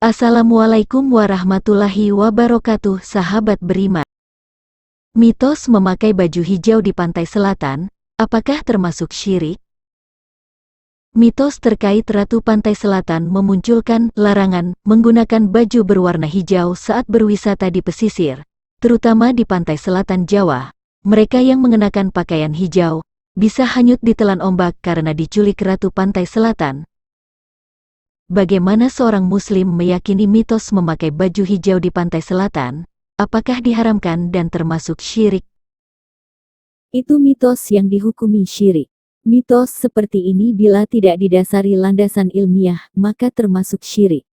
Assalamualaikum warahmatullahi wabarakatuh, sahabat beriman. Mitos memakai baju hijau di pantai selatan, apakah termasuk syirik? Mitos terkait Ratu Pantai Selatan memunculkan larangan menggunakan baju berwarna hijau saat berwisata di pesisir, terutama di pantai selatan Jawa. Mereka yang mengenakan pakaian hijau bisa hanyut ditelan ombak karena diculik Ratu Pantai Selatan. Bagaimana seorang muslim meyakini mitos memakai baju hijau di pantai selatan? Apakah diharamkan dan termasuk syirik? Itu mitos yang dihukumi syirik. Mitos seperti ini bila tidak didasari landasan ilmiah, maka termasuk syirik.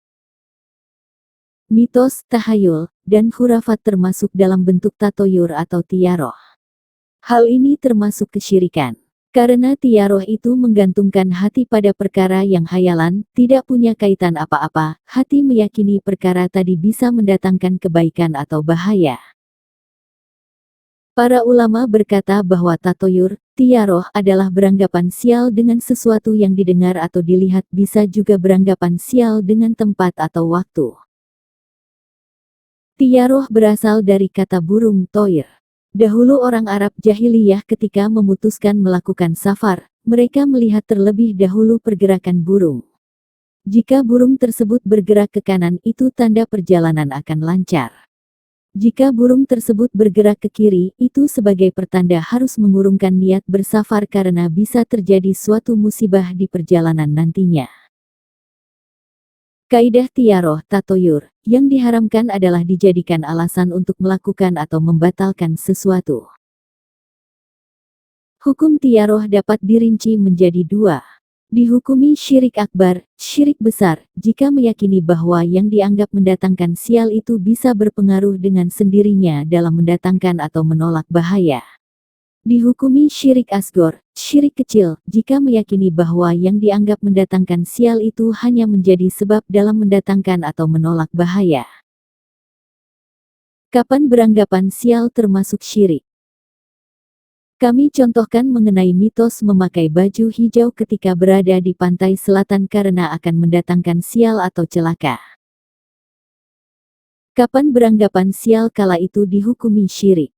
Mitos, tahayul, dan khurafat termasuk dalam bentuk tatoyur atau tiaroh. Hal ini termasuk kesyirikan. Karena tiaroh itu menggantungkan hati pada perkara yang hayalan, tidak punya kaitan apa-apa, hati meyakini perkara tadi bisa mendatangkan kebaikan atau bahaya. Para ulama berkata bahwa tatoyur, tiaroh adalah beranggapan sial dengan sesuatu yang didengar atau dilihat, bisa juga beranggapan sial dengan tempat atau waktu. Tiaroh berasal dari kata burung toir. Dahulu orang Arab jahiliyah ketika memutuskan melakukan safar, mereka melihat terlebih dahulu pergerakan burung. Jika burung tersebut bergerak ke kanan, itu tanda perjalanan akan lancar. Jika burung tersebut bergerak ke kiri, itu sebagai pertanda harus mengurungkan niat bersafar karena bisa terjadi suatu musibah di perjalanan nantinya. Kaidah tiaroh, tatoyur, yang diharamkan adalah dijadikan alasan untuk melakukan atau membatalkan sesuatu. Hukum tiaroh dapat dirinci menjadi dua. Dihukumi syirik akbar, syirik besar, jika meyakini bahwa yang dianggap mendatangkan sial itu bisa berpengaruh dengan sendirinya dalam mendatangkan atau menolak bahaya. Dihukumi syirik asgor, syirik kecil, jika meyakini bahwa yang dianggap mendatangkan sial itu hanya menjadi sebab dalam mendatangkan atau menolak bahaya. Kapan beranggapan sial termasuk syirik? Kami contohkan mengenai mitos memakai baju hijau ketika berada di pantai selatan karena akan mendatangkan sial atau celaka. Kapan beranggapan sial kala itu dihukumi syirik?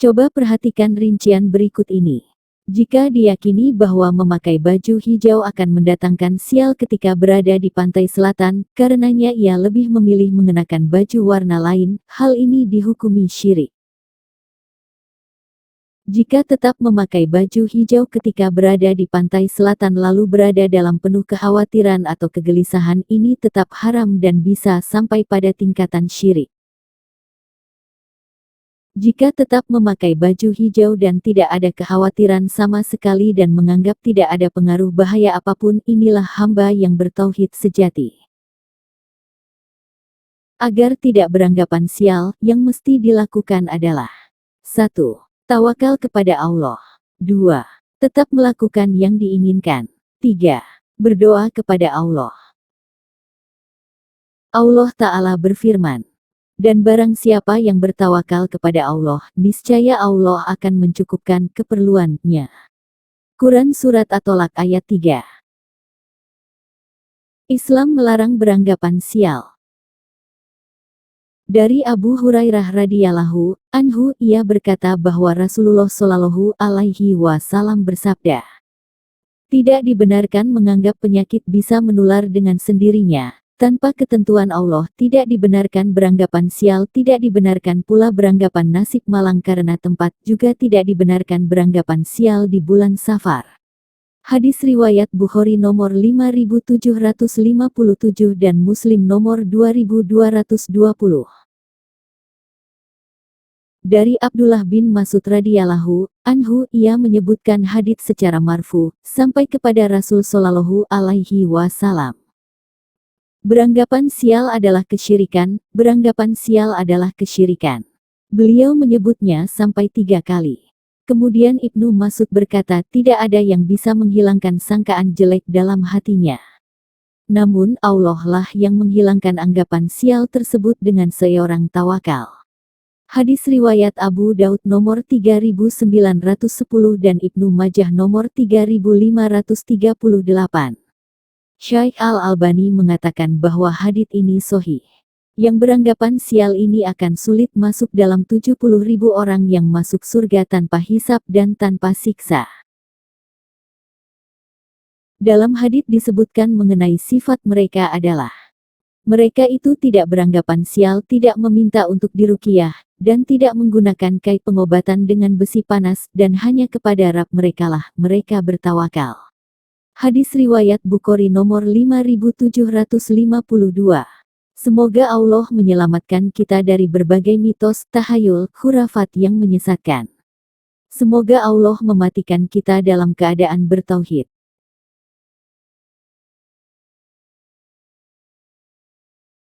Coba perhatikan rincian berikut ini. Jika diyakini bahwa memakai baju hijau akan mendatangkan sial ketika berada di pantai selatan, karenanya ia lebih memilih mengenakan baju warna lain, hal ini dihukumi syirik. Jika tetap memakai baju hijau ketika berada di pantai selatan lalu berada dalam penuh kekhawatiran atau kegelisahan, ini tetap haram dan bisa sampai pada tingkatan syirik. Jika tetap memakai baju hijau dan tidak ada kekhawatiran sama sekali dan menganggap tidak ada pengaruh bahaya apapun, inilah hamba yang bertauhid sejati. Agar tidak beranggapan sial, yang mesti dilakukan adalah 1. Tawakal kepada Allah. 2. Tetap melakukan yang diinginkan. 3. Berdoa kepada Allah. Allah Ta'ala berfirman, dan barang siapa yang bertawakal kepada Allah, niscaya Allah akan mencukupkan keperluannya. Quran Surat At-Tolak ayat 3. Islam melarang beranggapan sial. Dari Abu Hurairah radhiyallahu anhu, ia berkata bahwa Rasulullah shallallahu alaihi wasallam bersabda, tidak dibenarkan menganggap penyakit bisa menular dengan sendirinya. Tanpa ketentuan Allah, tidak dibenarkan beranggapan sial, tidak dibenarkan pula beranggapan nasib malang karena tempat, juga tidak dibenarkan beranggapan sial di bulan Safar. Hadis riwayat Bukhari nomor 5757 dan Muslim nomor 2220. Dari Abdullah bin Mas'ud radhiyallahu anhu, ia menyebutkan hadits secara marfu sampai kepada Rasul sallallahu alaihi wasallam. Beranggapan sial adalah kesyirikan, beranggapan sial adalah kesyirikan. Beliau menyebutnya sampai 3 kali. Kemudian Ibnu Mas'ud berkata tidak ada yang bisa menghilangkan sangkaan jelek dalam hatinya. Namun Allah lah yang menghilangkan anggapan sial tersebut dengan seorang tawakal. Hadis riwayat Abu Daud nomor 3910 dan Ibnu Majah nomor 3538. Syaikh Al-Albani mengatakan bahwa hadits ini sahih. Yang beranggapan sial ini akan sulit masuk dalam 70.000 orang yang masuk surga tanpa hisab dan tanpa siksa. Dalam hadits disebutkan mengenai sifat mereka adalah mereka itu tidak beranggapan sial, tidak meminta untuk diruqyah, dan tidak menggunakan kai pengobatan dengan besi panas, dan hanya kepada Rabb merekalah mereka bertawakal. Hadis riwayat Bukhari nomor 5752. Semoga Allah menyelamatkan kita dari berbagai mitos, tahayul, khurafat yang menyesatkan. Semoga Allah mematikan kita dalam keadaan bertauhid.